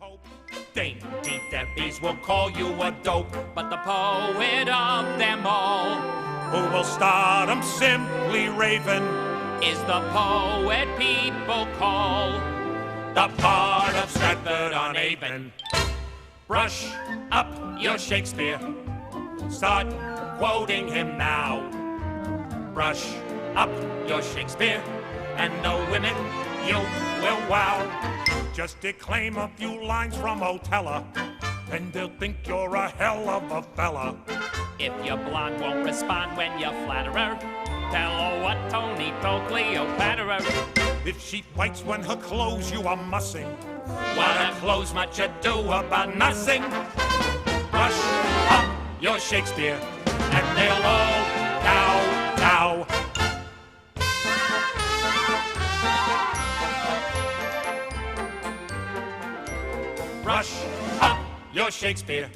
hope. Dainty Debbies will call you a dope, but the poet of them all, who will start 'em simply raving, is the poet people call the Bard of Stratford-on-Avon. Brush up your Shakespeare, start quoting him now. Brush up your Shakespeare, and the women you will wow. Just declaim a few lines from Otella, and they'll think you're a hell of a fella. If your blonde won't respond when you flatter her, tell her what Tony told Cleopatra. If she fights when her clothes you are mussing, what are clothes much ado about nothing? Brush up your Shakespeare, and they'll all kow. Brush up your Shakespeare,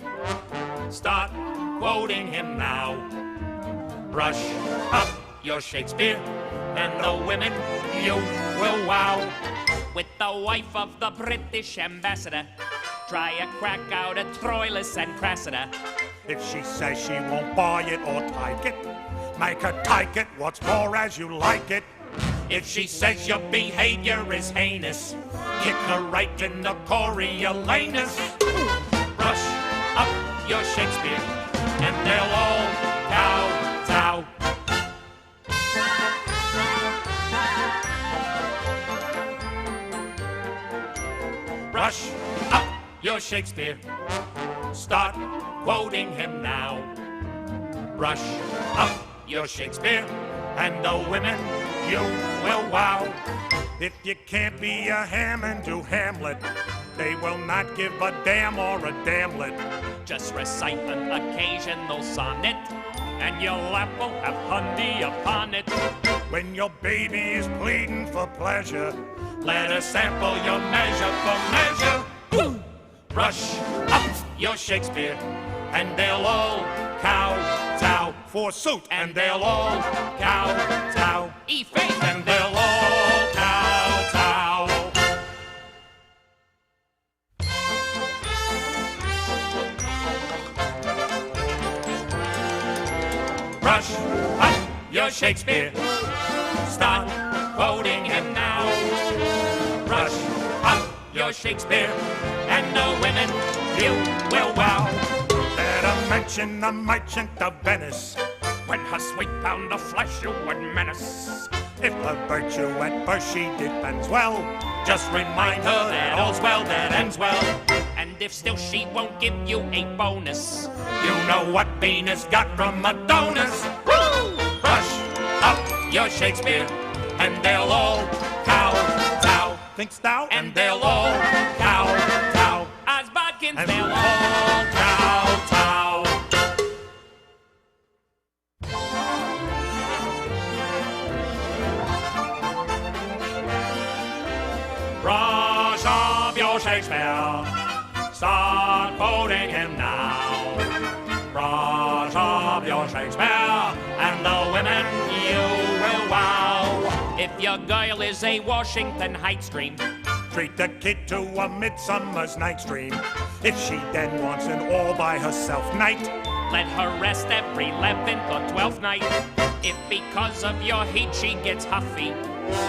start quoting him now. Brush up your Shakespeare, and the women you will wow. With the wife of the British ambassador, try a crack out at Troilus and Cressida. If she says she won't buy it or take it, make her take it, what's more as you like it. If she says your behavior is heinous, kick her right in the Coriolanus. Brush up your Shakespeare, and they'll all kow. Brush up your Shakespeare, start quoting him now. Brush up your Shakespeare, and the women you will wow. If you can't be a ham and do Hamlet, they will not give a damn or a damlet. Just recite an occasional sonnet, and your lap will have honey upon it. When your baby is pleading for pleasure, let her sample your measure for measure. Woo! Brush up your Shakespeare, and they'll all kow-tow. Forsooth, and they'll all kow-tow. E-faith, and they'll all kow-tow. Brush up your Shakespeare, start quoting him now. Brush up your Shakespeare, and the women you will wow. Better mention the Merchant of Venice, when her sweet pound of flesh you would menace. If her virtue at first she defends well, just remind her that all's well that ends well. And if still she won't give you a bonus, you know what Venus got from Adonis. Woo! Brush up your Shakespeare, and they'll all kow-tow. Thinkst thou? And they'll all kow-tow. As bodkins, and they'll all kow-tow. Brush up your Shakespeare, start quoting him now. Brush up your Shakespeare, and the women you will wow. If your girl is a Washington Heights dream, treat the kid to a Midsummer's Night's Dream. If she then wants an all-by-herself night, let her rest every 11th or 12th night. If because of your heat she gets huffy,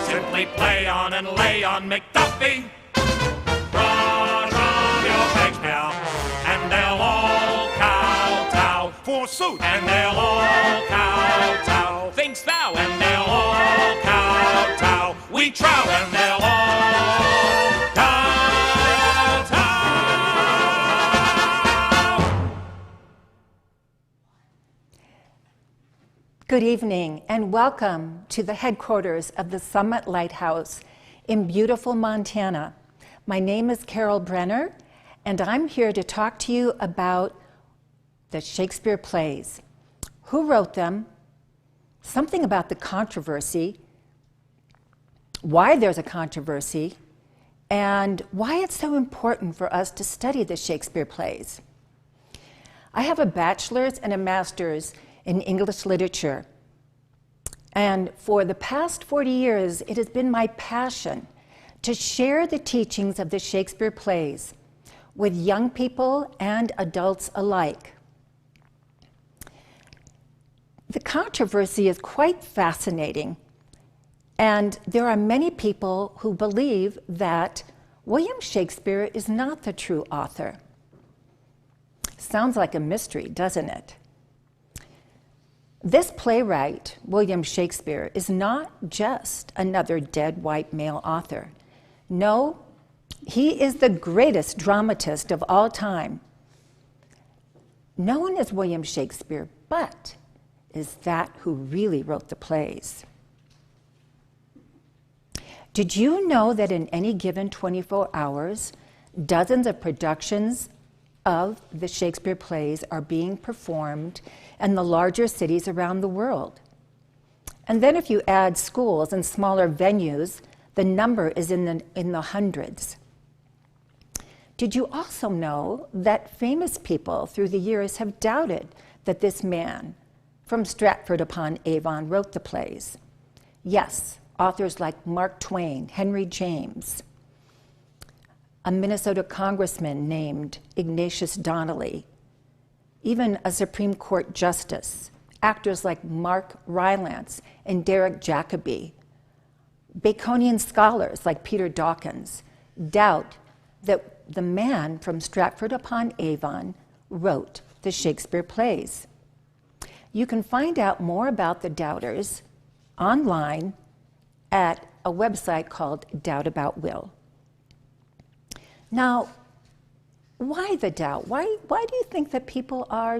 simply play on and lay on McDuffie. Brush up your Shakespeare, and they'll all kow-tow. Forsooth, and they'll all kow-tow. Thinkst thou? And they'll all kow-tow. We trow, and they'll all kow-tow. Good evening, and welcome to the headquarters of the Summit Lighthouse in beautiful Montana. My name is Carol Brenner, and I'm here to talk to you about the Shakespeare plays. Who wrote them? Something about the controversy, why there's a controversy, and why it's so important for us to study the Shakespeare plays. I have a bachelor's and a master's in English literature. And for the past 40 years, it has been my passion to share the teachings of the Shakespeare plays with young people and adults alike. The controversy is quite fascinating, and there are many people who believe that William Shakespeare is not the true author. Sounds like a mystery, doesn't it? This playwright, William Shakespeare, is not just another dead white male author. No, he is the greatest dramatist of all time. Known as William Shakespeare, but is that who really wrote the plays. Did you know that in any given 24 hours, dozens of productions of the Shakespeare plays are being performed in the larger cities around the world? And then if you add schools and smaller venues, the number is in the hundreds. Did you also know that famous people through the years have doubted that this man from Stratford-upon-Avon wrote the plays? Yes, authors like Mark Twain, Henry James, a Minnesota congressman named Ignatius Donnelly, even a Supreme Court justice, actors like Mark Rylance and Derek Jacobi, Baconian scholars like Peter Dawkins doubt that the man from Stratford-upon-Avon wrote the Shakespeare plays. You can find out more about the doubters online at a website called Doubt About Will. Now, why the doubt? Why do you think that people are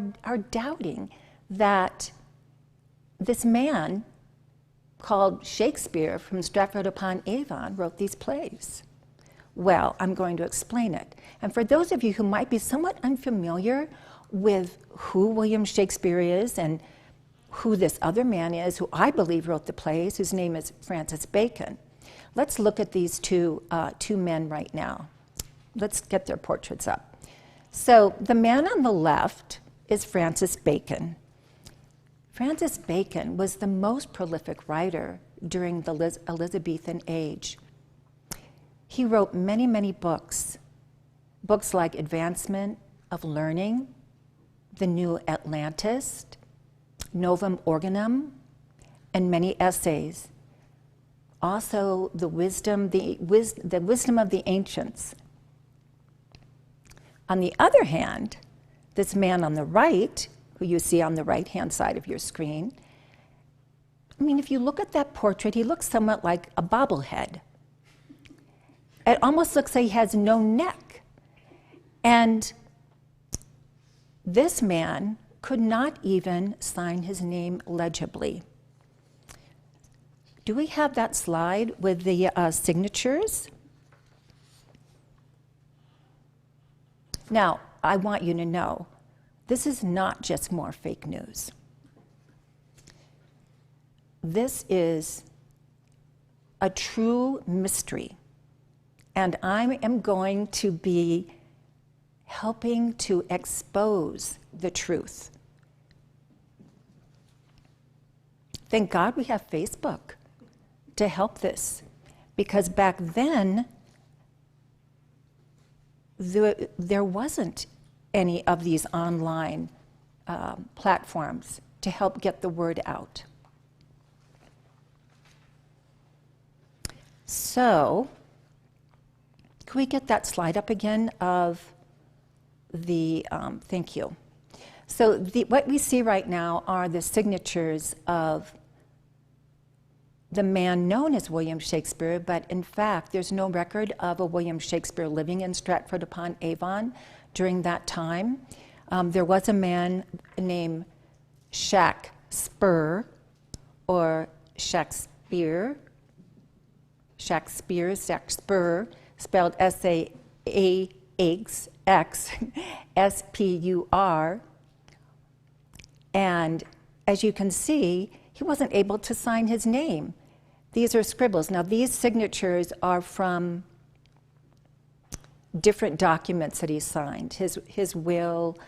doubting that this man called Shakespeare from Stratford-upon-Avon wrote these plays? Well, I'm going to explain it. And for those of you who might be somewhat unfamiliar with who William Shakespeare is and who this other man is, who I believe wrote the plays, whose name is Francis Bacon, let's look at these two men right now. Let's get their portraits up. So the man on the left is Francis Bacon. Francis Bacon was the most prolific writer during the Elizabethan age. He wrote many, many books. Books like Advancement of Learning, The New Atlantis, Novum Organum, and many essays. Also, the wisdom of the ancients. On the other hand, this man on the right, who you see on the right-hand side of your screen, I mean, if you look at that portrait, he looks somewhat like a bobblehead. It almost looks like he has no neck. And this man could not even sign his name legibly. Do we have that slide with the signatures? Now, I want you to know, this is not just more fake news. This is a true mystery, and I am going to be helping to expose the truth. Thank God we have Facebook to help this, because back then, there wasn't any of these online platforms to help get the word out. So, can we get that slide up again of the, thank you. So what we see right now are the signatures of the man known as William Shakespeare, but in fact, there's no record of a William Shakespeare living in Stratford-upon-Avon during that time. There was a man named Shakespeare, or Shakespeare, spelled S-A-X-X-S-P-U-R. And as you can see, he wasn't able to sign his name. These are scribbles. Now, these signatures are from different documents that he signed, his will,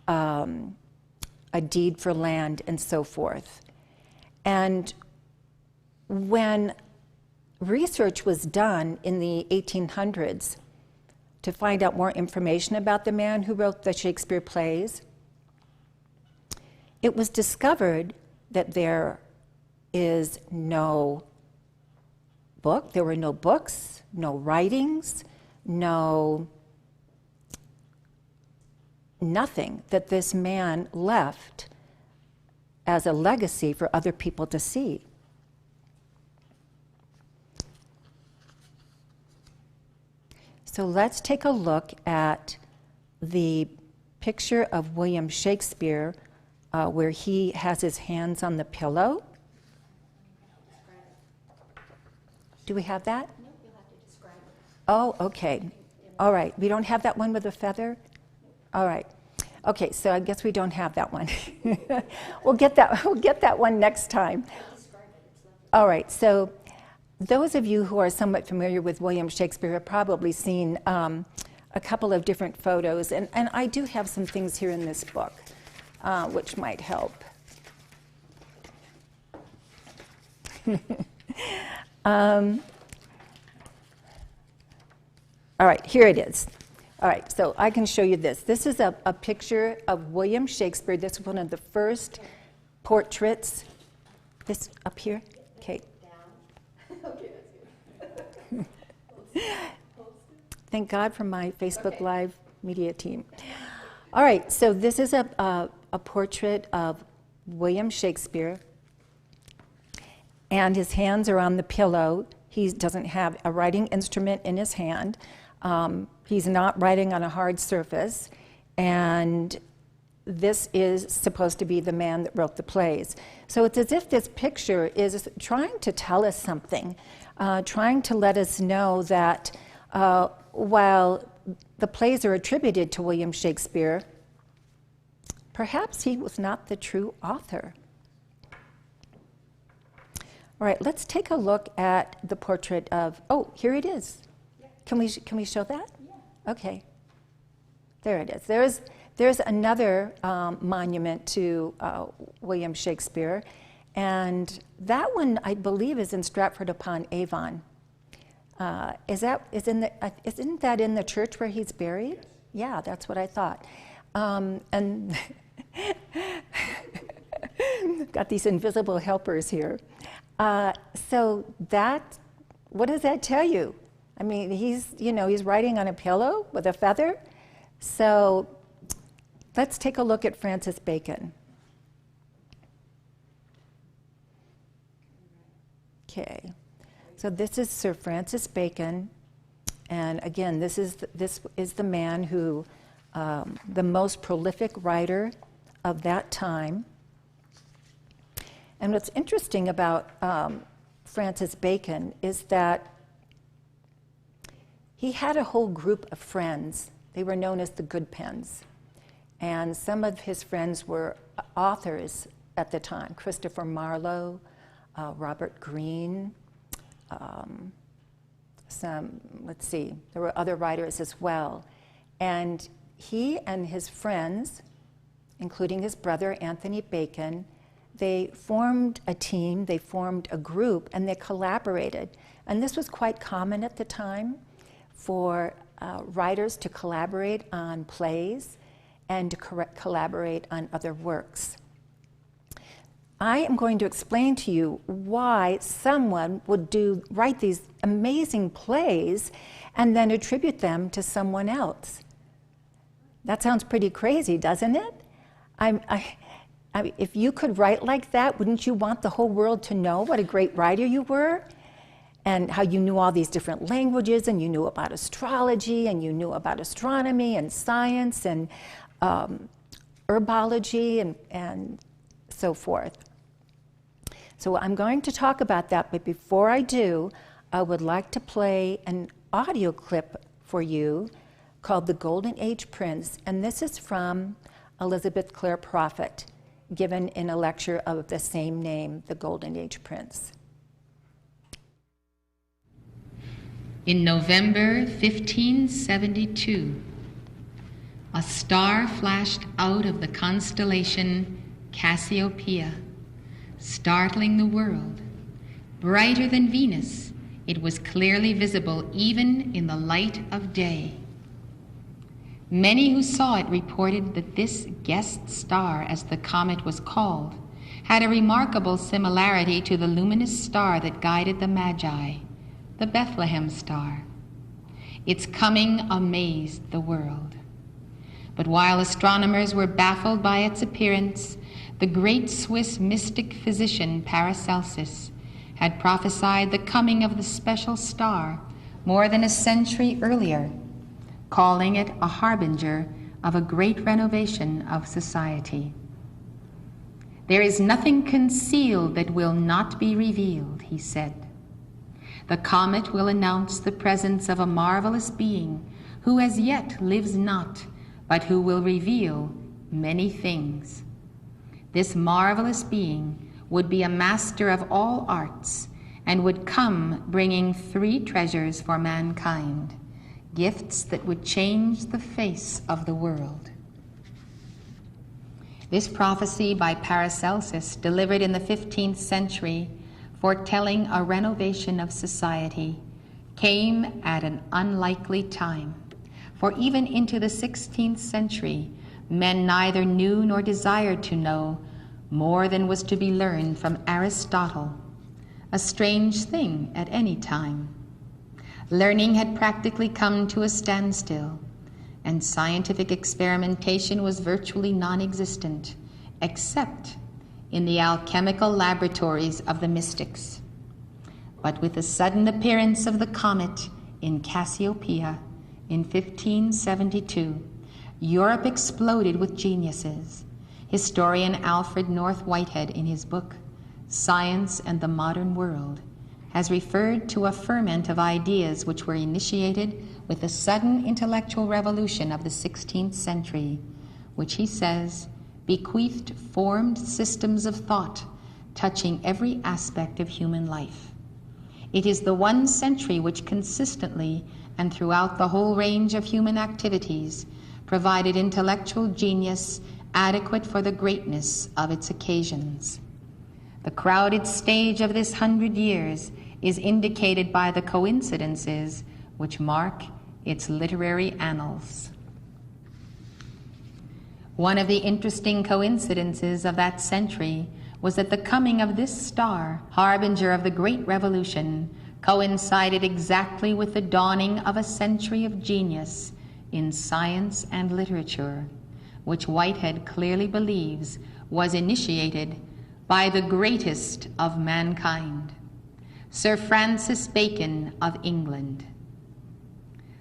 a deed for land, and so forth. And when research was done in the 1800s to find out more information about the man who wrote the Shakespeare plays, it was discovered that there is no book, there were no books, no writings, nothing that this man left as a legacy for other people to see. So let's take a look at the picture of William Shakespeare where he has his hands on the pillow. Do we have that? No, you'll have to describe it. Oh, okay. All right. We don't have that one with a feather? All right. Okay, so I guess we don't have that one. We'll get that one next time. All right. So those of you who are somewhat familiar with William Shakespeare have probably seen a couple of different photos, and I do have some things here in this book which might help. All right, here it is. All right, so I can show you this. This is a picture of William Shakespeare. This is one of the first portraits. This up here? Okay. Okay, that's good. Thank God for my Facebook Live media team. All right, so this is a portrait of William Shakespeare, and his hands are on the pillow. He doesn't have a writing instrument in his hand. He's not writing on a hard surface, and this is supposed to be the man that wrote the plays. So it's as if this picture is trying to tell us something, trying to let us know that while the plays are attributed to William Shakespeare, perhaps he was not the true author. All right, let's take a look at the portrait of, oh, here it is. Can we show that? Yeah. Okay. There it is. There's another monument to William Shakespeare, and that one I believe is in Stratford-upon-Avon. Isn't that in the church where he's buried? Yeah, that's what I thought. And got these invisible helpers here. So that, what does that tell you? I mean, he's writing on a pillow with a feather. So let's take a look at Francis Bacon. Okay, so this is Sir Francis Bacon, and again, this is the man who, the most prolific writer of that time. And what's interesting about Francis Bacon is that he had a whole group of friends. They were known as the Good Pens. And some of his friends were authors at the time: Christopher Marlowe, Robert Greene, there were other writers as well. And he and his friends, including his brother Anthony Bacon, they formed a team, they formed a group, and they collaborated. And this was quite common at the time for writers to collaborate on plays and to collaborate on other works. I am going to explain to you why someone would write these amazing plays and then attribute them to someone else. That sounds pretty crazy, doesn't it? If you could write like that, wouldn't you want the whole world to know what a great writer you were? And how you knew all these different languages, and you knew about astrology, and you knew about astronomy and science and herbology and so forth. So I'm going to talk about that, but before I do, I would like to play an audio clip for you called The Golden Age Prince, and this is from Elizabeth Clare Prophet, given in a lecture of the same name, The Golden Age Prince. In November 1572, a star flashed out of the constellation Cassiopeia, startling the world. Brighter than Venus, it was clearly visible even in the light of day. Many who saw it reported that this guest star, as the comet was called, had a remarkable similarity to the luminous star that guided the Magi, the Bethlehem star. Its coming amazed the world. But while astronomers were baffled by its appearance, the great Swiss mystic physician Paracelsus had prophesied the coming of the special star more than a century earlier, calling it a harbinger of a great renovation of society. "There is nothing concealed that will not be revealed," he said. "The comet will announce the presence of a marvelous being who as yet lives not, but who will reveal many things. This marvelous being would be a master of all arts and would come bringing 3 treasures for mankind, gifts that would change the face of the world." This prophecy by Paracelsus, delivered in the 15th century, foretelling a renovation of society, came at an unlikely time, for even into the 16th century, men neither knew nor desired to know more than was to be learned from Aristotle, a strange thing at any time. Learning had practically come to a standstill, and scientific experimentation was virtually non-existent, except in the alchemical laboratories of the mystics. But with the sudden appearance of the comet in Cassiopeia in 1572, Europe exploded with geniuses. Historian Alfred North Whitehead, in his book Science and the Modern World, has referred to a ferment of ideas which were initiated with the sudden intellectual revolution of the 16th century, which he says bequeathed formed systems of thought touching every aspect of human life. It is the one century which consistently and throughout the whole range of human activities provided intellectual genius adequate for the greatness of its occasions. The crowded stage of this 100 years is indicated by the coincidences which mark its literary annals. One of the interesting coincidences of that century was that the coming of this star, harbinger of the Great Revolution, coincided exactly with the dawning of a century of genius in science and literature, which Whitehead clearly believes was initiated by the greatest of mankind, Sir Francis Bacon of England.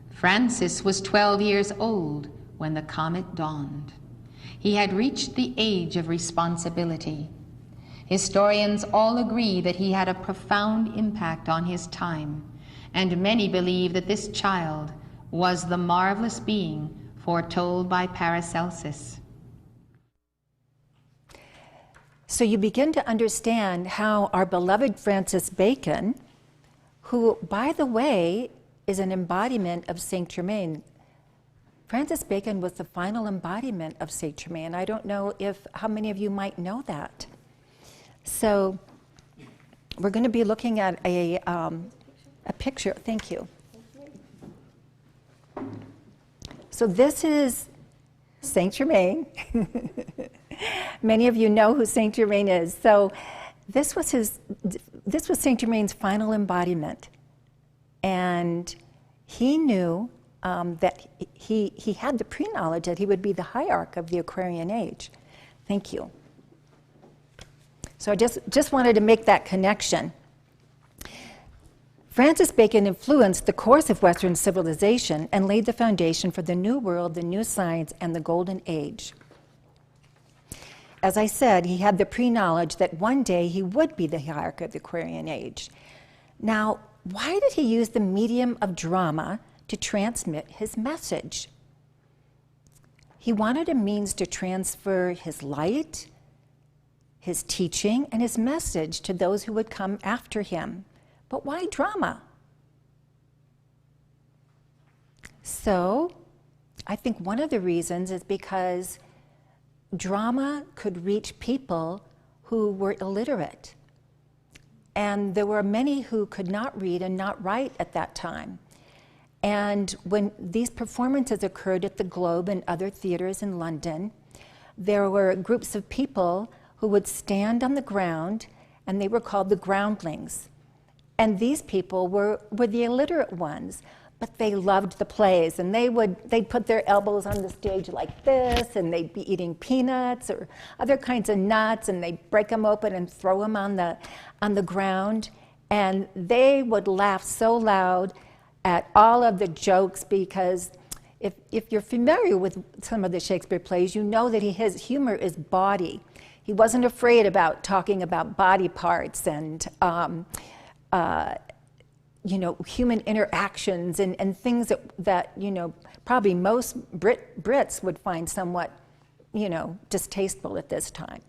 Francis was 12 years old when the comet dawned. He had reached the age of responsibility. Historians all agree that he had a profound impact on his time, and many believe that this child was the marvelous being foretold by Paracelsus. So you begin to understand how our beloved Francis Bacon, who, by the way, is an embodiment of Saint Germain. Francis Bacon was the final embodiment of Saint Germain. I don't know how many of you might know that. So we're going to be looking at a picture. Thank you. So this is Saint Germain. Many of you know who Saint Germain is. So this was Saint Germain's final embodiment, and he knew that he had the pre-knowledge that he would be the hierarch of the Aquarian age. Thank you. So I just wanted to make that connection. Francis Bacon influenced the course of Western civilization and laid the foundation for the New World, the New Science, and the Golden Age. As I said, he had the pre-knowledge that one day he would be the hierarch of the Aquarian age. Now, why did he use the medium of drama to transmit his message? He wanted a means to transfer his light, his teaching, and his message to those who would come after him. But why drama? So, I think one of the reasons is because drama could reach people who were illiterate. And there were many who could not read and not write at that time. And when these performances occurred at the Globe and other theaters in London, there were groups of people who would stand on the ground, and they were called the groundlings. And these people were the illiterate ones, but they loved the plays, and they'd put their elbows on the stage like this, and they'd be eating peanuts or other kinds of nuts, and they'd break them open and throw them on the ground. And they would laugh so loud at all of the jokes, because if you're familiar with some of the Shakespeare plays, you know that his humor is bawdy. He wasn't afraid about talking about body parts and human interactions and things that probably most Brits would find somewhat distasteful at this time.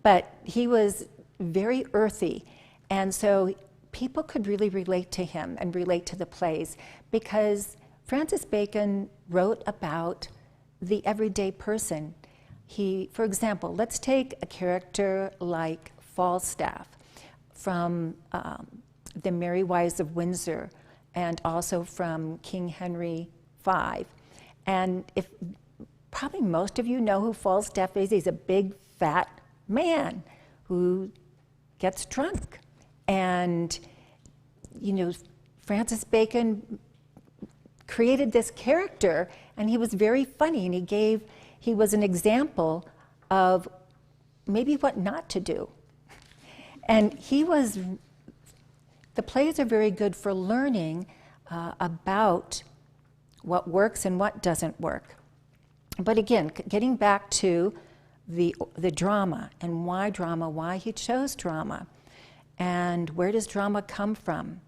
But he was very earthy, and so people could really relate to him and relate to the plays, because Francis Bacon wrote about the everyday person. For example, let's take a character like Falstaff from The Merry Wives of Windsor, and also from King Henry V. And probably most of you know who Falstaff is. He's a big, fat man who gets drunk. And, Francis Bacon created this character, and he was very funny, and he was an example of maybe what not to do. And the plays are very good for learning about what works and what doesn't work. But again, getting back to the drama, and why he chose drama, and where does drama come from?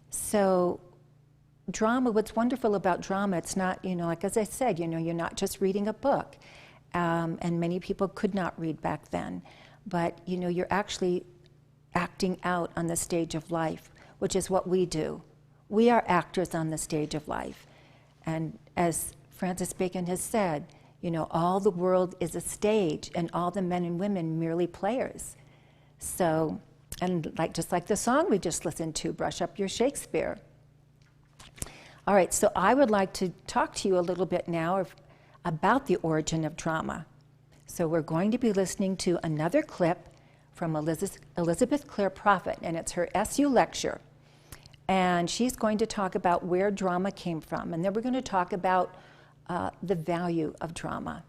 So drama, what's wonderful about drama, it's not, like as I said, you're not just reading a book, and many people could not read back then, but you're actually acting out on the stage of life, which is what we do. We are actors on the stage of life. And as Francis Bacon has said, all the world is a stage, and all the men and women merely players. So, and just like the song we just listened to, Brush Up Your Shakespeare. All right, so I would like to talk to you a little bit now about the origin of drama. So we're going to be listening to another clip from Elizabeth Clare Prophet, and it's her SU lecture. And she's going to talk about where drama came from, and then we're going to talk about the value of drama.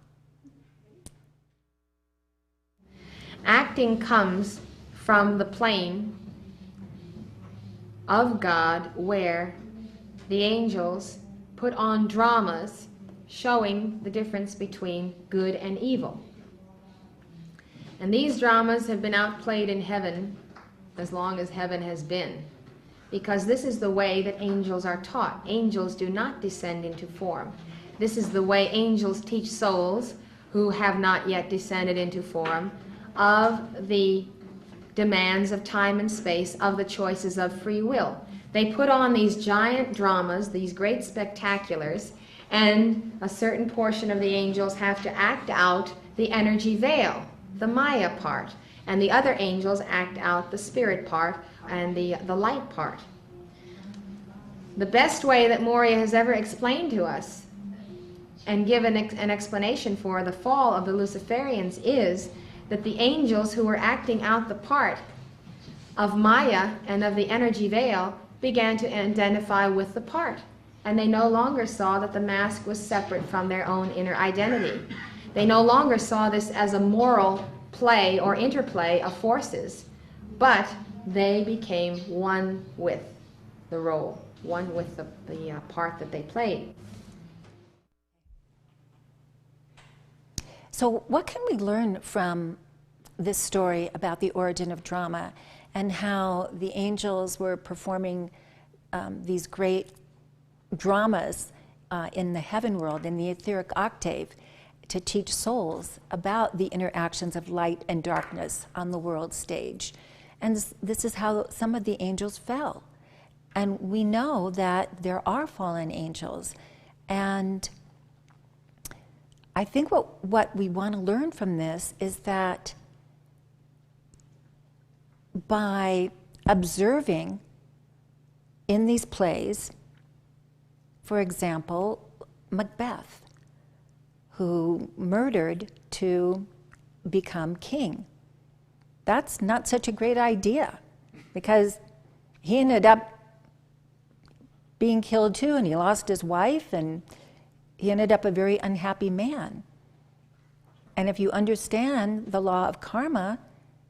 Acting comes from the plane of God, where the angels put on dramas showing the difference between good and evil. And these dramas have been outplayed in heaven as long as heaven has been, because this is the way that angels are taught. Angels do not descend into form. This is the way angels teach souls who have not yet descended into form of the demands of time and space, of the choices of free will. They put on these giant dramas, these great spectaculars, and a certain portion of the angels have to act out the energy veil, the Maya part, and the other angels act out the spirit part and the light part. The best way that Moria has ever explained to us and given an explanation for the fall of the Luciferians is that the angels who were acting out the part of Maya and of the energy veil began to identify with the part, and they no longer saw that the mask was separate from their own inner identity. They no longer saw this as a moral play or interplay of forces, but they became one with the role, one with the part that they played. So what can we learn from this story about the origin of drama and how the angels were performing these great dramas in the heaven world, in the etheric octave, to teach souls about the interactions of light and darkness on the world stage? And this is how some of the angels fell. And we know that there are fallen angels. And I think what we want to learn from this is that by observing in these plays For example, Macbeth, who murdered to become king. That's not such a great idea, because he ended up being killed too, and he lost his wife, and he ended up a very unhappy man. And if you understand the law of karma,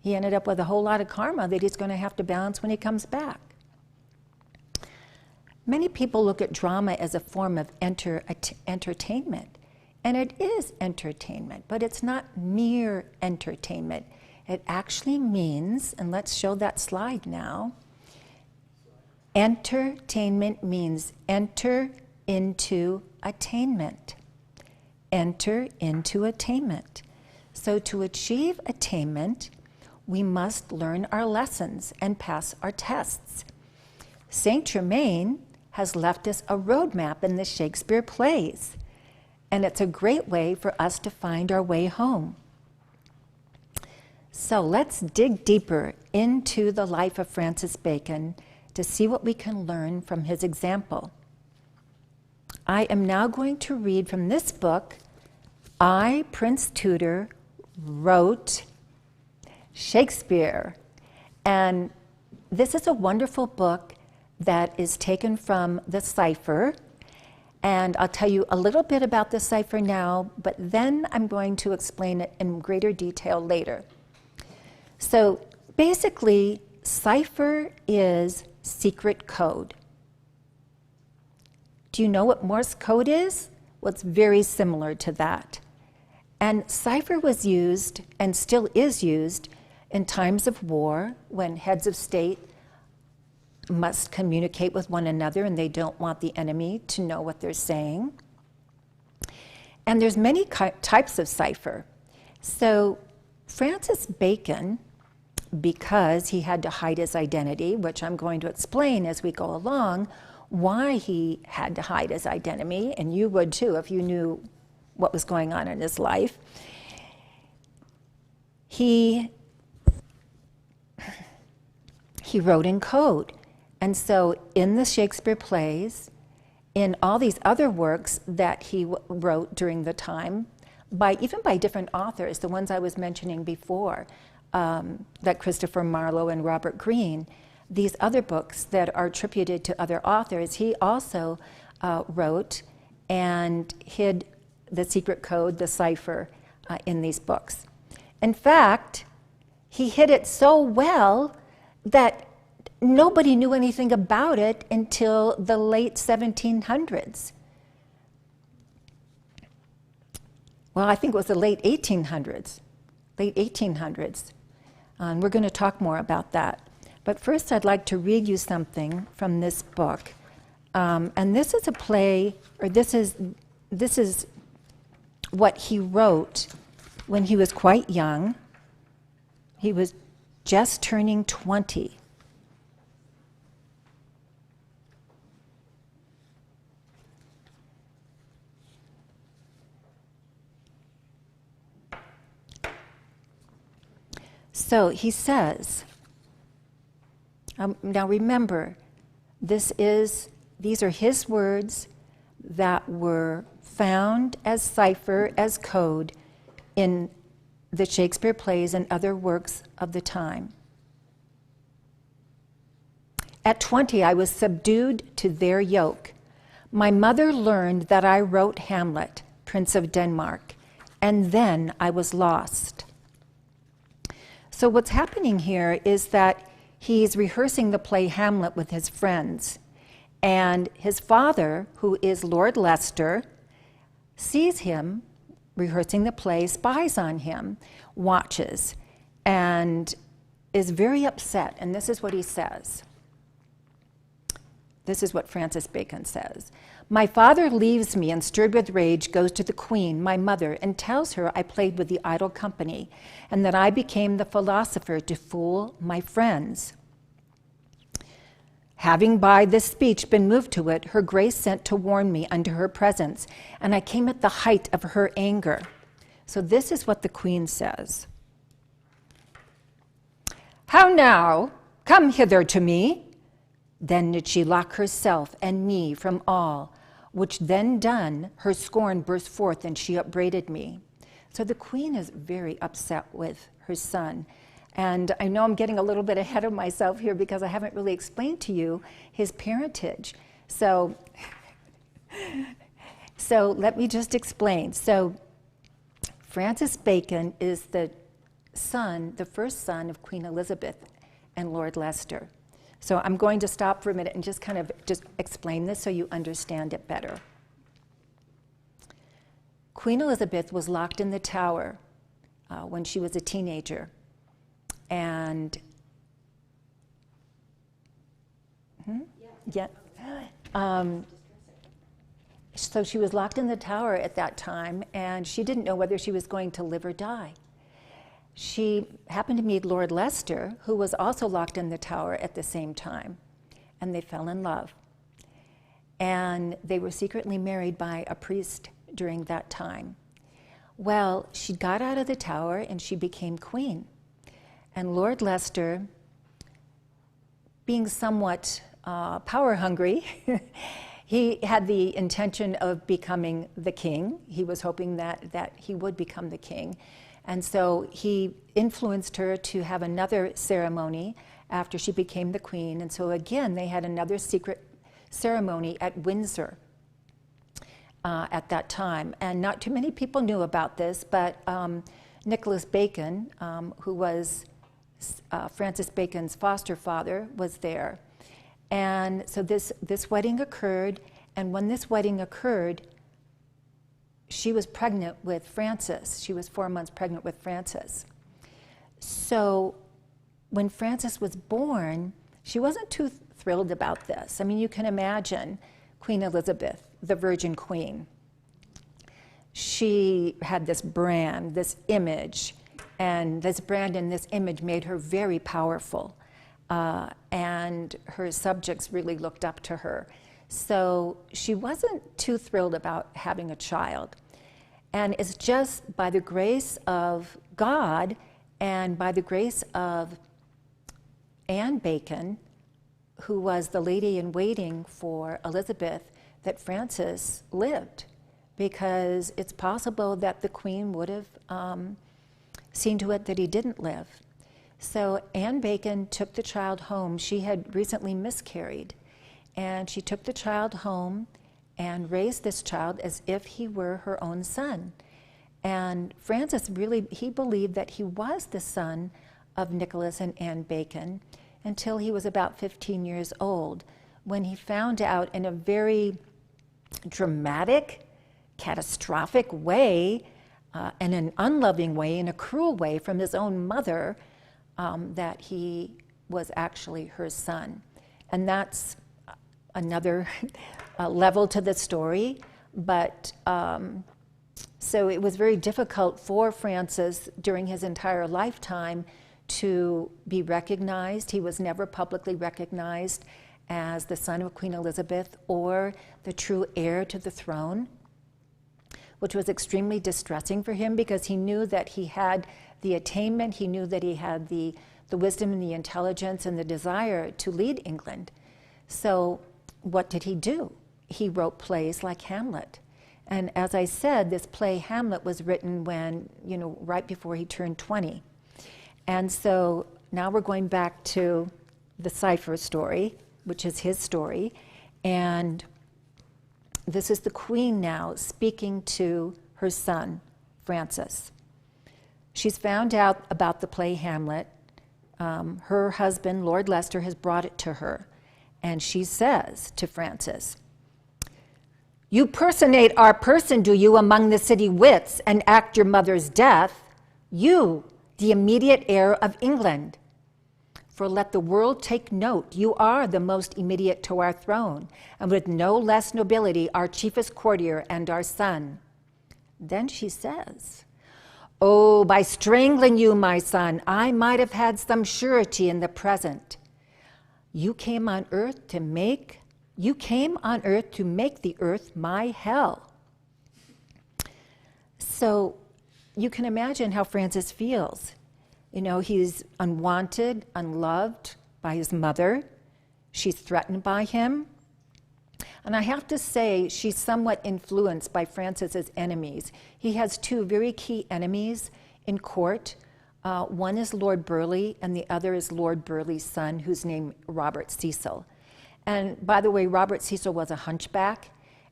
he ended up with a whole lot of karma that he's going to have to balance when he comes back. Many people look at drama as a form of entertainment, and it is entertainment, but it's not mere entertainment. It actually means, and let's show that slide now, entertainment means enter into attainment. Enter into attainment. So to achieve attainment, we must learn our lessons and pass our tests. Saint Germain has left us a roadmap in the Shakespeare plays, and it's a great way for us to find our way home. So let's dig deeper into the life of Francis Bacon to see what we can learn from his example. I am now going to read from this book. I, Prince Tudor, wrote Shakespeare. And this is a wonderful book that is taken from the cipher. And I'll tell you a little bit about the cipher now, but then I'm going to explain it in greater detail later. So basically, cipher is secret code. Do you know what Morse code is? Well, it's very similar to that. And cipher was used, and still is used, in times of war when heads of state must communicate with one another and they don't want the enemy to know what they're saying. And there's many types of cipher. So Francis Bacon, because he had to hide his identity, which I'm going to explain as we go along, why he had to hide his identity, and you would too if you knew what was going on in his life. He wrote in code. And so in the Shakespeare plays, in all these other works that he wrote during the time, even by different authors, the ones I was mentioning before, like Christopher Marlowe and Robert Greene, these other books that are attributed to other authors, he also wrote and hid the secret code, the cipher, in these books. In fact, he hid it so well that nobody knew anything about it until the late 1700s. Well, I think it was the late 1800s. And we're going to talk more about that. But first, I'd like to read you something from this book. And this is a play, or this is what he wrote when he was quite young. He was just turning 20. So he says, now remember, these are his words that were found as cipher, as code, in the Shakespeare plays and other works of the time. At 20, I was subdued to their yoke. My mother learned that I wrote Hamlet, Prince of Denmark, and then I was lost. So what's happening here is that he's rehearsing the play Hamlet with his friends. And his father, who is Lord Leicester, sees him rehearsing the play, spies on him, watches, and is very upset. And this is what he says. This is what Francis Bacon says. My father leaves me and, stirred with rage, goes to the Queen, my mother, and tells her I played with the idle company and that I became the philosopher to fool my friends. Having by this speech been moved to it, her grace sent to warn me unto her presence, and I came at the height of her anger. So this is what the Queen says. How now? Come hither to me. Then did she lock herself and me from all, which then done, her scorn burst forth, and she upbraided me. So the queen is very upset with her son. And I know I'm getting a little bit ahead of myself here because I haven't really explained to you his parentage. So let me just explain. So Francis Bacon is the first son of Queen Elizabeth and Lord Leicester. So I'm going to stop for a minute and just kind of just explain this so you understand it better. Queen Elizabeth was locked in the Tower when she was a teenager. And so she was locked in the Tower at that time, and she didn't know whether she was going to live or die. She happened to meet Lord Leicester, who was also locked in the Tower at the same time, and they fell in love. And they were secretly married by a priest during that time. Well, she got out of the Tower and she became queen. And Lord Leicester, being somewhat power hungry, he had the intention of becoming the king. He was hoping that he would become the king. And so he influenced her to have another ceremony after she became the queen. And so again, they had another secret ceremony at Windsor at that time. And not too many people knew about this, but Nicholas Bacon, who was Francis Bacon's foster father, was there. And so this wedding occurred, and when this wedding occurred, she was pregnant with Francis. She was 4 months pregnant with Francis. So when Francis was born, she wasn't too thrilled about this. I mean, you can imagine Queen Elizabeth, the Virgin Queen. She had this brand, this image, and this brand and this image made her very powerful. And her subjects really looked up to her. So she wasn't too thrilled about having a child. And it's just by the grace of God and by the grace of Anne Bacon, who was the lady in waiting for Elizabeth, that Francis lived. Because it's possible that the queen would have seen to it that he didn't live. So Anne Bacon took the child home. She had recently miscarried. And she took the child home and raised this child as if he were her own son. And Francis really, he believed that he was the son of Nicholas and Anne Bacon until he was about 15 years old, when he found out in a very dramatic, catastrophic way, and an unloving way, in a cruel way from his own mother, that he was actually her son. And that's another level to the story. But so it was very difficult for Francis during his entire lifetime to be recognized. He was never publicly recognized as the son of Queen Elizabeth or the true heir to the throne, which was extremely distressing for him because he knew that he had the attainment, he knew that he had the wisdom and the intelligence and the desire to lead England. So what did he do? He wrote plays like Hamlet. And as I said, this play Hamlet was written when, right before he turned 20. And so now we're going back to the cipher story, which is his story. And this is the queen now speaking to her son, Francis. She's found out about the play Hamlet. Her husband, Lord Leicester, has brought it to her. And she says to Francis, "You personate our person, do you, among the city wits, and act your mother's death, you, the immediate heir of England? For let the world take note, you are the most immediate to our throne, and with no less nobility our chiefest courtier and our son." Then she says, "Oh, by strangling you, my son, I might have had some surety in the present. You came on earth to make the earth my hell." So you can imagine how Francis feels. He's unwanted, unloved by his mother. She's threatened by him. And I have to say, she's somewhat influenced by Francis's enemies. He has two very key enemies in court. One is Lord Burleigh, and the other is Lord Burleigh's son, who's named Robert Cecil. And by the way, Robert Cecil was a hunchback.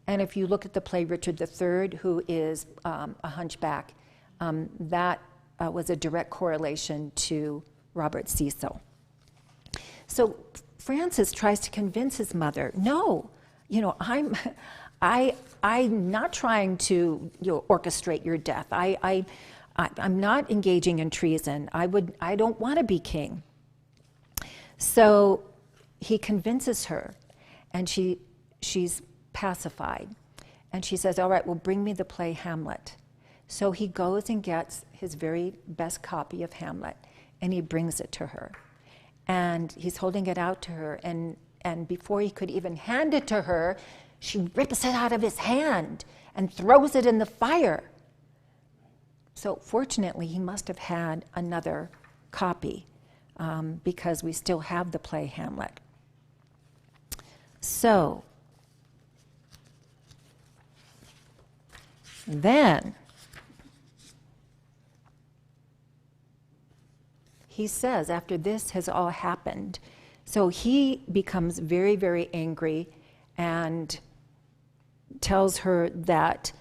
And if you look at the play Richard III, who is a hunchback, that was a direct correlation to Robert Cecil. So Francis tries to convince his mother, no, I'm not trying to orchestrate your death. I'm not engaging in treason. I don't want to be king. So he convinces her, and she's pacified. And she says, all right, well, bring me the play Hamlet. So he goes and gets his very best copy of Hamlet, and he brings it to her. And he's holding it out to her, and before he could even hand it to her, she rips it out of his hand and throws it in the fire. So fortunately, he must have had another copy because we still have the play Hamlet. So then he says, after this has all happened, so he becomes very, very angry and tells her that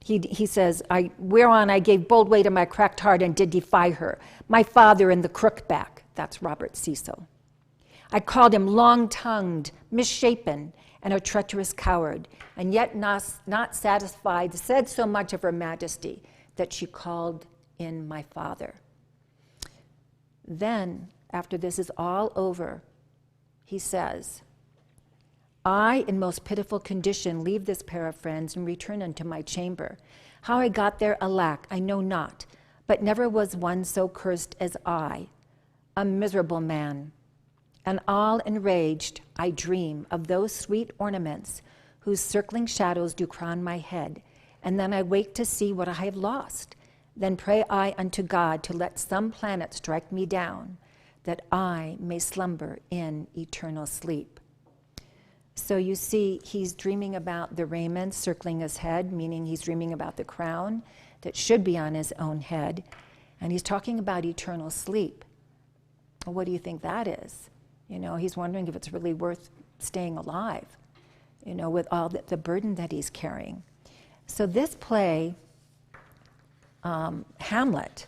he says, whereon I gave bold way to my cracked heart and did defy her, my father and the crookback, that's Robert Cecil. I called him long-tongued, misshapen, and a treacherous coward, and yet not satisfied, said so much of her majesty that she called in my father. Then, after this is all over, he says, I, in most pitiful condition, leave this pair of friends and return unto my chamber. How I got there, alack, I know not, but never was one so cursed as I, a miserable man. And all enraged, I dream of those sweet ornaments whose circling shadows do crown my head, and then I wake to see what I have lost. Then pray I unto God to let some planet strike me down, that I may slumber in eternal sleep. So you see, he's dreaming about the raiment circling his head, meaning he's dreaming about the crown that should be on his own head, and he's talking about eternal sleep. Well, what do you think that is? He's wondering if it's really worth staying alive, with all the burden that he's carrying. So this play, Hamlet,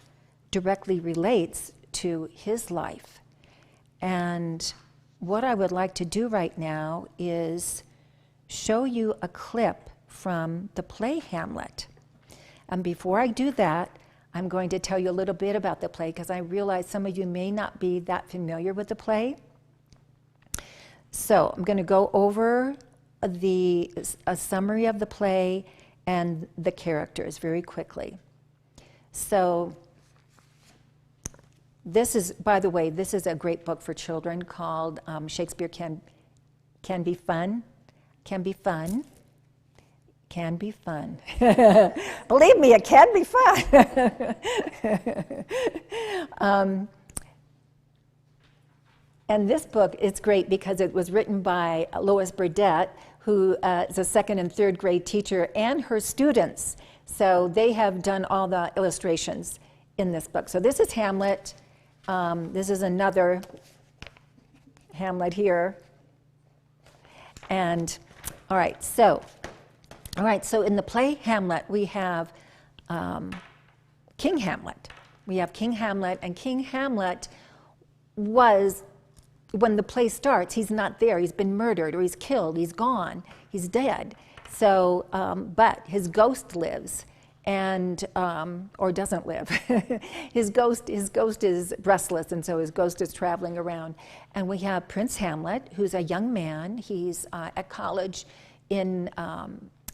directly relates to his life. And what I would like to do right now is show you a clip from the play Hamlet. And before I do that, I'm going to tell you a little bit about the play, because I realize some of you may not be that familiar with the play. So I'm going to go over a summary of the play and the characters very quickly. So this is, by the way, this is a great book for children called Shakespeare Can Be Fun. Can be fun. Can be fun. Believe me, it can be fun. And this book, it's great because it was written by Lois Burdett, who is a second and third grade teacher, and her students. So they have done all the illustrations in this book. So this is Hamlet. This is another Hamlet here. And all right, so in the play Hamlet, we have King Hamlet. We have King Hamlet, and King Hamlet was, when the play starts, he's not there. He's been murdered, or he's killed, he's gone, he's dead. So, but his ghost lives, and or doesn't live. his ghost is restless, and so his ghost is traveling around. And we have Prince Hamlet, who's a young man. He's at college in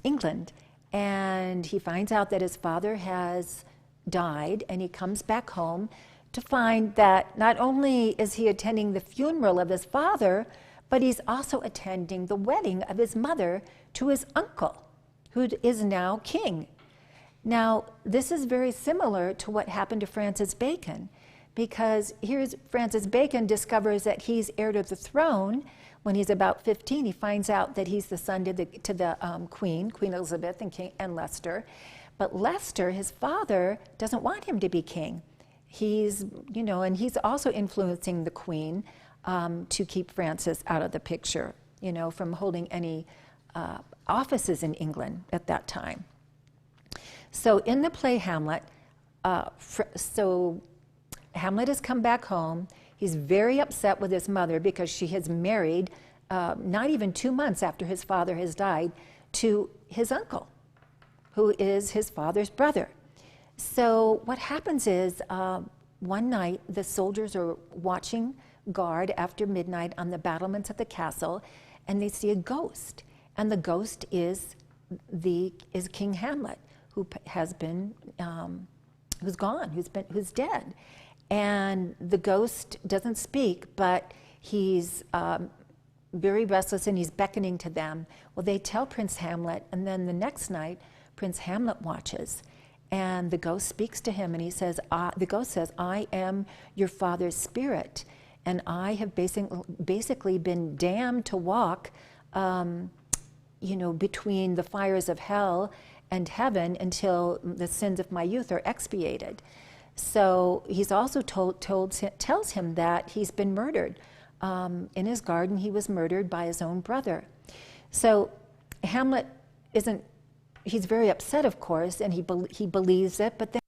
England, and he finds out that his father has died, and he comes back home to find that not only is he attending the funeral of his father, but he's also attending the wedding of his mother to his uncle, who is now king. Now, this is very similar to what happened to Francis Bacon, because here's Francis Bacon discovers that he's heir to the throne when he's about 15, he finds out that he's the son to the Queen Elizabeth and Leicester. But Leicester, his father, doesn't want him to be king. He's, and he's also influencing the Queen to keep Francis out of the picture, from holding any offices in England at that time. So in the play Hamlet, Hamlet has come back home. He's very upset with his mother because she has married, not even 2 months after his father has died, to his uncle, who is his father's brother. So what happens is, one night the soldiers are watching guard after midnight on the battlements of the castle, and they see a ghost. And the ghost is King Hamlet, who has been, who's gone, who's dead. And the ghost doesn't speak, but he's very restless and he's beckoning to them. Well, they tell Prince Hamlet, and then the next night, Prince Hamlet watches, and the ghost speaks to him, and he says, the ghost says, "I am your father's spirit, and I have basically been damned to walk, between the fires of hell and heaven until the sins of my youth are expiated." So he's also tells him that he's been murdered. In his garden, he was murdered by his own brother. So Hamlet he's very upset, of course, and he believes it, but then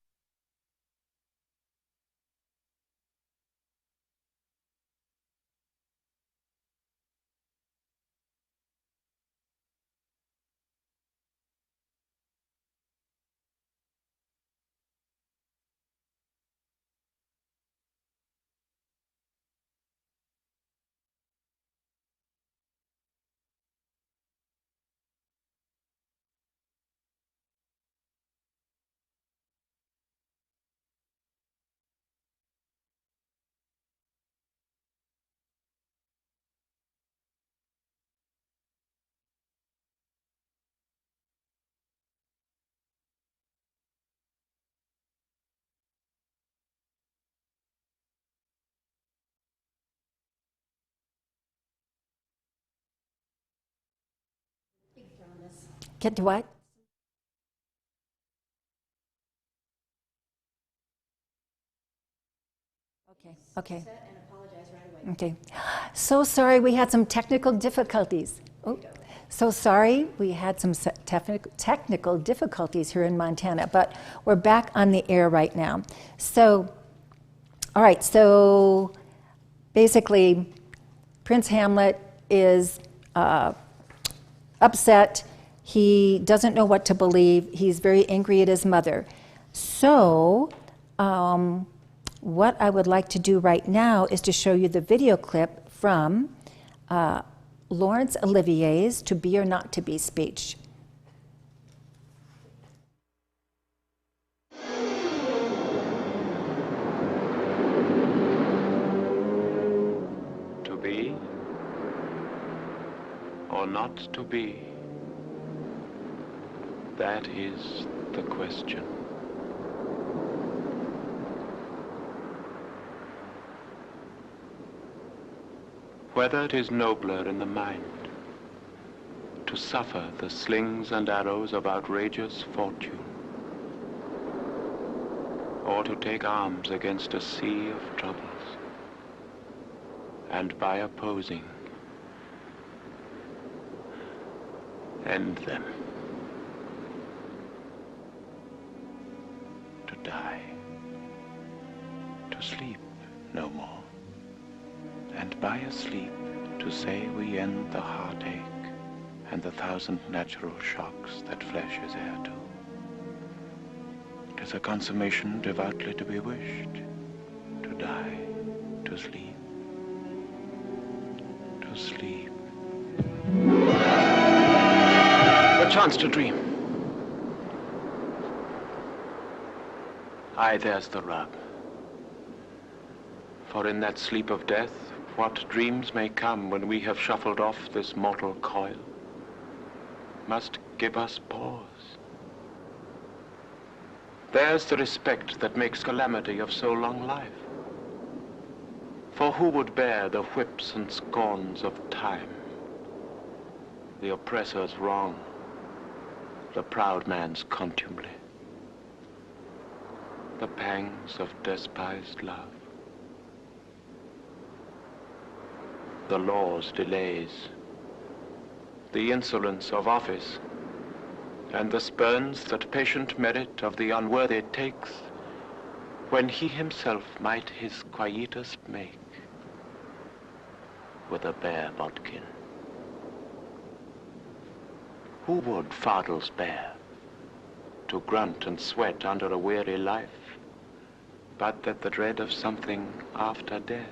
get to what? Okay. And apologize right away. Okay. So sorry, we had some technical difficulties. Oh, so sorry, we had some technical difficulties here in Montana, but we're back on the air right now. So, all right, so basically, Prince Hamlet is upset. He doesn't know what to believe. He's very angry at his mother. So, what I would like to do right now is to show you the video clip from Laurence Olivier's To Be or Not to Be speech. To be or not to be? That is the question. Whether it is nobler in the mind to suffer the slings and arrows of outrageous fortune, or to take arms against a sea of troubles, and by opposing, end them. To die, to sleep no more. And by a sleep, to say we end the heartache and the 1,000 natural shocks that flesh is heir to. 'Tis a consummation devoutly to be wished, to die, to sleep, to sleep. A chance to dream. Aye, there's the rub. For in that sleep of death, what dreams may come when we have shuffled off this mortal coil must give us pause. There's the respect that makes calamity of so long life. For who would bear the whips and scorns of time, the oppressor's wrong, the proud man's contumely, the pangs of despised love, the law's delays, the insolence of office, and the spurns that patient merit of the unworthy takes, when he himself might his quietus make with a bare bodkin? Who would fardels bear, to grunt and sweat under a weary life, but that the dread of something after death,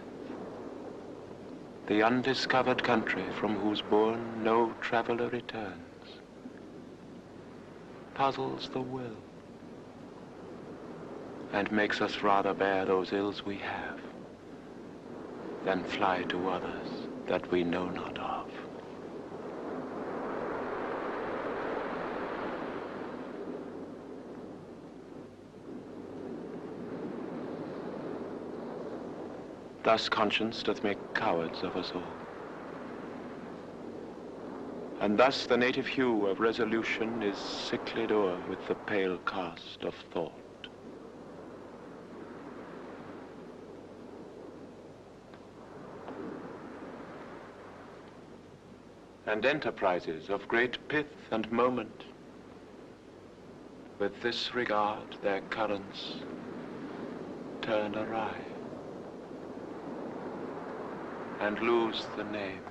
the undiscovered country from whose bourne no traveler returns, puzzles the will, and makes us rather bear those ills we have, than fly to others that we know not of. Thus conscience doth make cowards of us all. And thus the native hue of resolution is sicklied o'er with the pale cast of thought. And enterprises of great pith and moment, with this regard their currents turn awry, and lose the name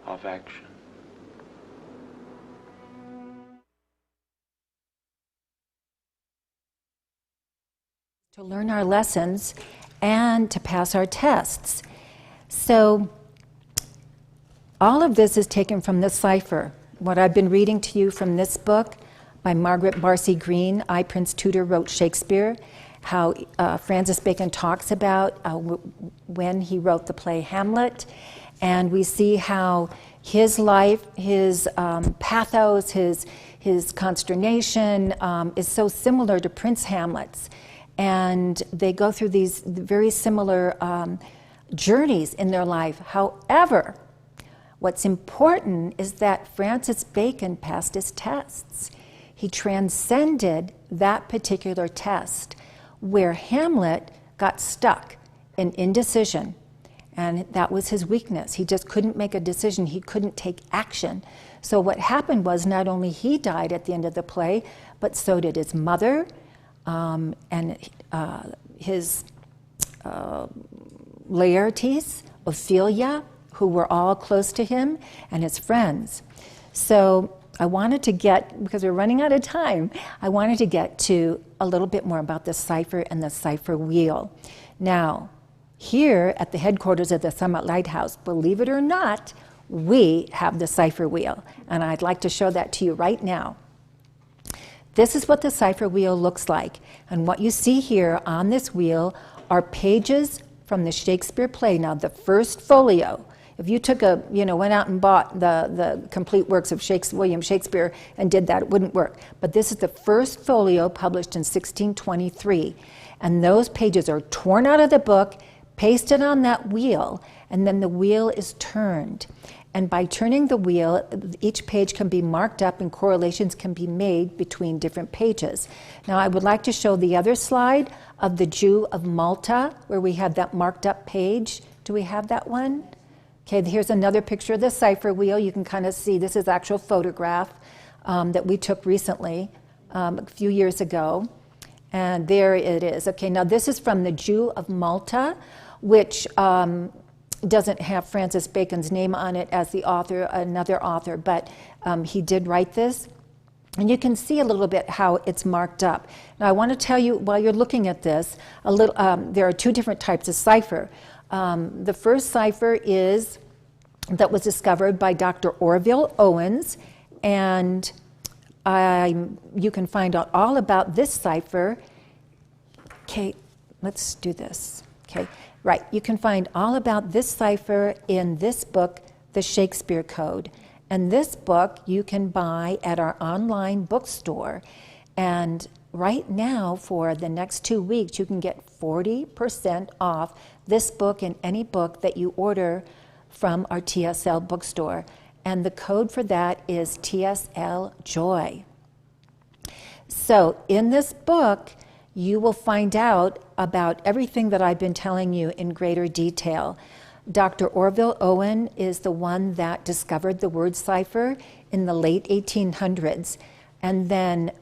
of action. To learn our lessons and to pass our tests. So all of this is taken from the cipher. What I've been reading to you from this book by Margaret Barcy Green, I, Prince Tudor, wrote Shakespeare, how Francis Bacon talks about when he wrote the play Hamlet, and we see how his life, his pathos, his consternation is so similar to Prince Hamlet's, and they go through these very similar journeys in their life. However, what's important is that Francis Bacon passed his tests. He transcended that particular test, where Hamlet got stuck in indecision, and that was his weakness. He just couldn't make a decision. He couldn't take action. So what happened was not only he died at the end of the play, but so did his mother and his Laertes, Ophelia, who were all close to him, and his friends. So I wanted to get, because we're running out of time, I wanted to get to a little bit more about the cipher and the cipher wheel. Now, here at the headquarters of the Summit Lighthouse, believe it or not, we have the cipher wheel, and I'd like to show that to you right now. This is what the cipher wheel looks like, and what you see here on this wheel are pages from the Shakespeare play. Now, the first folio, if you took went out and bought the complete works of William Shakespeare and did that, it wouldn't work. But this is the first folio published in 1623. And those pages are torn out of the book, pasted on that wheel, and then the wheel is turned. And by turning the wheel, each page can be marked up and correlations can be made between different pages. Now, I would like to show the other slide of the Jew of Malta, where we have that marked up page. Do we have that one? Okay, here's another picture of the cipher wheel. You can kind of see this is actual photograph that we took recently, a few years ago. And there it is. Okay, now this is from the Jew of Malta, which doesn't have Francis Bacon's name on it as the author, another author, but he did write this. And you can see a little bit how it's marked up. Now I want to tell you, while you're looking at this, there are two different types of cipher. The first cipher that was discovered by Dr. Orville Owens, and you can find out all about this cipher. Okay, let's do this. Okay, right, you can find all about this cipher in this book, The Shakespeare Code. And this book you can buy at our online bookstore. And right now, for the next 2 weeks, you can get 40% off this book and any book that you order from our TSL bookstore. And the code for that is TSL Joy. So in this book, you will find out about everything that I've been telling you in greater detail. Dr. Orville Owen is the one that discovered the word cipher in the late 1800s. And then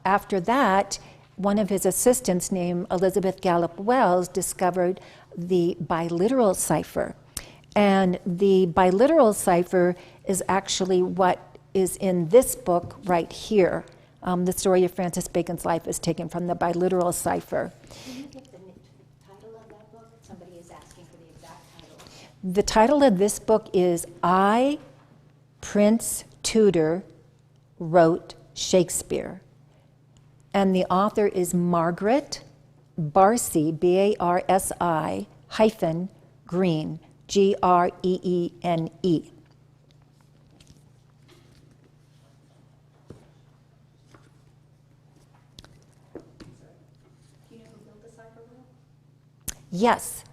after that, one of his assistants named Elizabeth Gallup Wells discovered the biliteral cipher. And the biliteral cipher is actually what is in this book right here. The story of Francis Bacon's life is taken from the biliteral cipher. Can you get the title of that book? Somebody is asking for the exact title. The title of this book is I, Prince Tudor, Wrote Shakespeare. And the author is Margaret Barsi, B-A-R-S-I, hyphen, Green, G-R-E-E-N-E. Yes,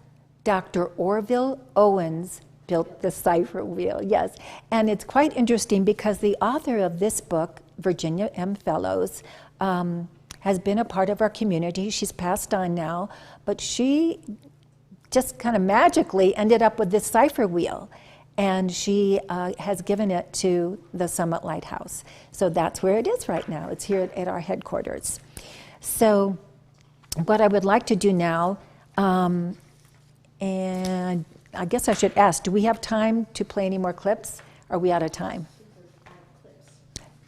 Dr. Orville Owens built the cipher wheel, yes. And it's quite interesting because the author of this book, Virginia M. Fellows, has been a part of our community. She's passed on now, but she just kind of magically ended up with this cipher wheel. And she has given it to the Summit Lighthouse. So that's where it is right now. It's here at our headquarters. So what I would like to do now, and I guess I should ask, do we have time to play any more clips? Are we out of time?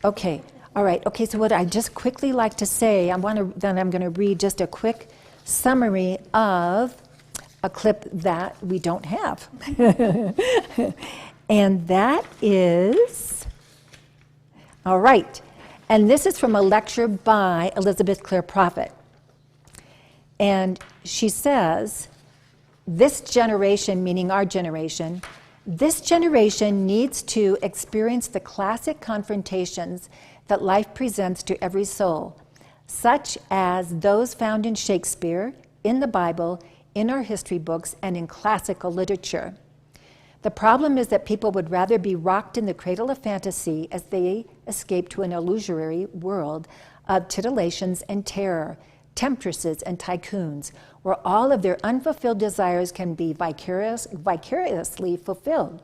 Okay, all right. Okay, so what I just quickly like to say, then I'm going to read just a quick summary of a clip that we don't have. And that is, all right. And this is from a lecture by Elizabeth Clare Prophet. And she says, this generation, meaning our generation, this generation needs to experience the classic confrontations that life presents to every soul, such as those found in Shakespeare, in the Bible, in our history books, and in classical literature. The problem is that people would rather be rocked in the cradle of fantasy as they escape to an illusory world of titillations and terror, temptresses and tycoons, where all of their unfulfilled desires can be vicariously fulfilled.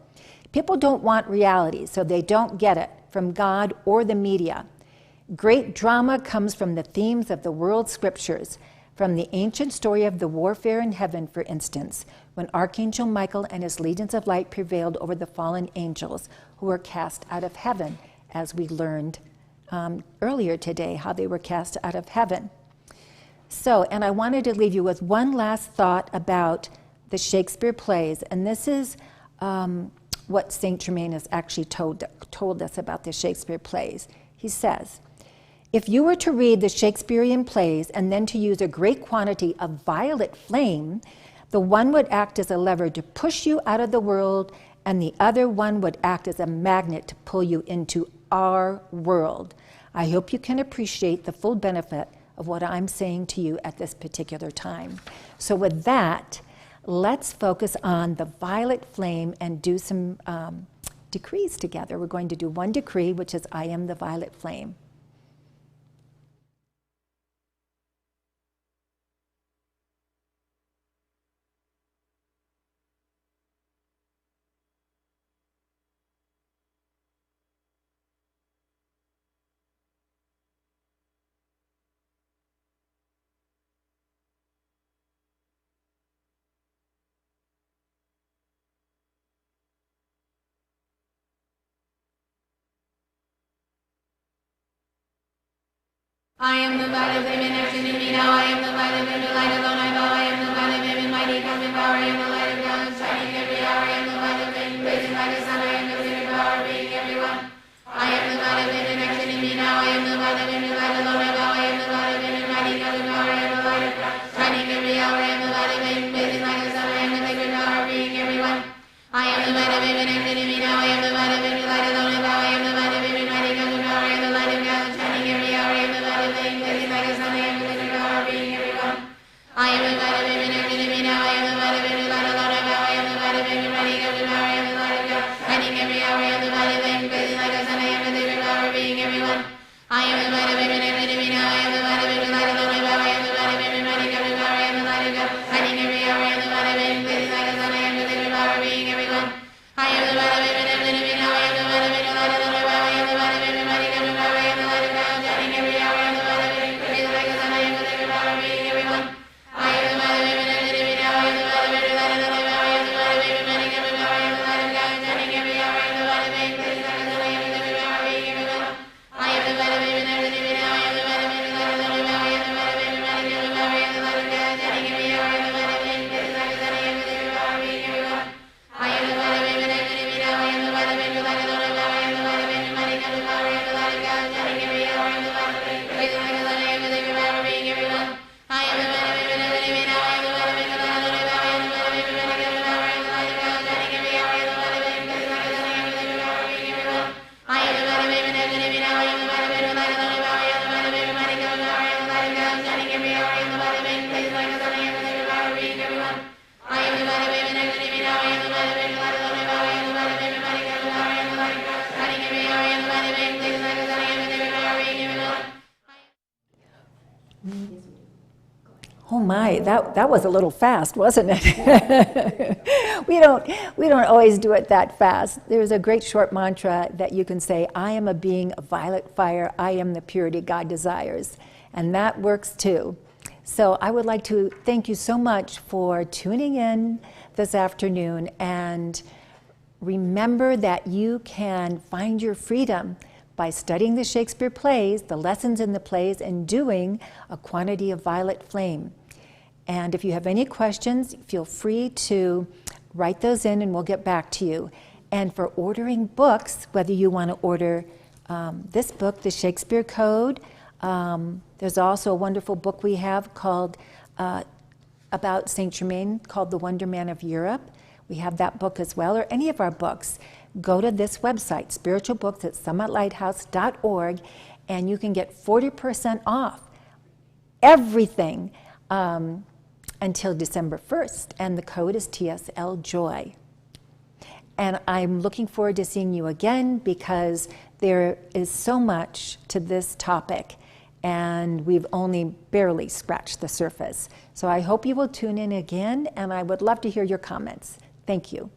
People don't want reality, so they don't get it from God or the media. Great drama comes from the themes of the world scriptures, from the ancient story of the warfare in heaven, for instance, when Archangel Michael and his legions of light prevailed over the fallen angels who were cast out of heaven, as we learned earlier today, how they were cast out of heaven. So, and I wanted to leave you with one last thought about the Shakespeare plays, and this is what Saint Germain has actually told us about the Shakespeare plays. He says, if you were to read the Shakespearean plays and then to use a great quantity of violet flame, the one would act as a lever to push you out of the world, and the other one would act as a magnet to pull you into our world. I hope you can appreciate the full benefit of what I'm saying to you at this particular time. So with that, let's focus on the violet flame and do some decrees together. We're going to do one decree, which is, I am the violet flame. I am the violet flame in action in me now. I am the violet flame, the light alone I know. I am the violet flame in mighty coming power. I am the light of God shining every hour. I am the violet flame blazing like the sun. I am the clear power being everyone. I am the violet flame in action in me now. I am the violet flame, the light alone I know. I am the violet flame in mighty coming power. I am the light of God shining every hour. I am the violet flame blazing like the sun. I am the clear power being everyone. I am the violet flame in action in me now. I am the violet flame, the light alone I know. I am the violet flame in mighty coming power. I am the light of God shining every hour. I am the violet flame blazing like the my, that was a little fast, wasn't it? we don't always do it that fast. There's a great short mantra that you can say, I am a being of violet fire, I am the purity God desires. And that works too. So I would like to thank you so much for tuning in this afternoon, and remember that you can find your freedom by studying the Shakespeare plays, the lessons in the plays, and doing a quantity of violet flame. And if you have any questions, feel free to write those in and we'll get back to you. And for ordering books, whether you want to order this book, The Shakespeare Code, there's also a wonderful book we have called about Saint Germain called The Wonder Man of Europe. We have that book as well, or any of our books. Go to this website, spiritualbooks@summitlighthouse.org, and you can get 40% off everything until December 1st, and the code is TSL Joy. And I'm looking forward to seeing you again, because there is so much to this topic, and we've only barely scratched the surface. So I hope you will tune in again, and I would love to hear your comments. Thank you.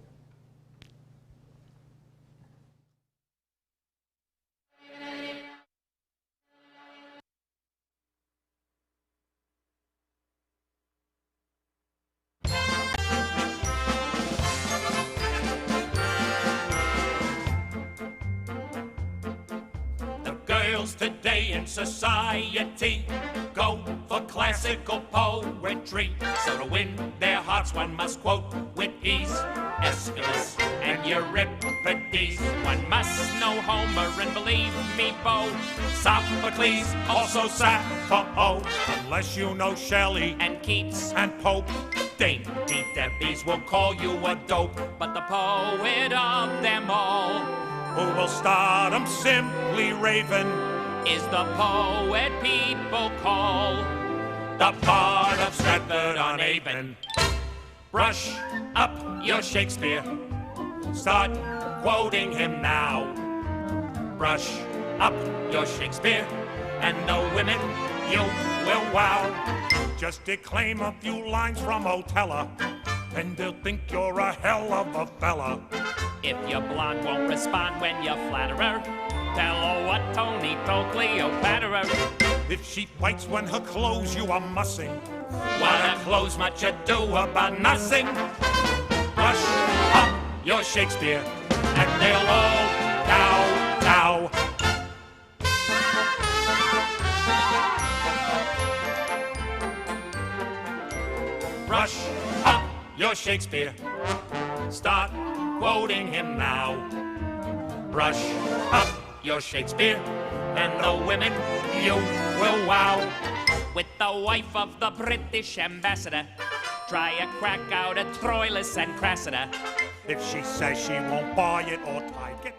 Today in society go for classical poetry. So to win their hearts one must quote with ease Aeschylus and Euripides. One must know Homer and believe me both Sophocles, also Sappho. Unless you know Shelley and Keats and Pope, dainty Debbies will call you a dope. But the poet of them all, who will start 'em simply raving, is the poet people call the Bard of Stratford-on-Avon. Brush up your Shakespeare, start quoting him now. Brush up your Shakespeare, and the women you will wow. Just declaim a few lines from Othello, and they'll think you're a hell of a fella. If your blonde won't respond when you flatter her, tell her what Tony told Cleopatra. If she fights when her clothes you are mussing, what are clothes much ado about nothing? Brush up your Shakespeare, and they'll all bow. Brush up your Shakespeare, start quoting him now. Brush up your Shakespeare, and the women you will wow. With the wife of the British ambassador, try a crack out at Troilus and Cressida. If she says she won't buy it or take it,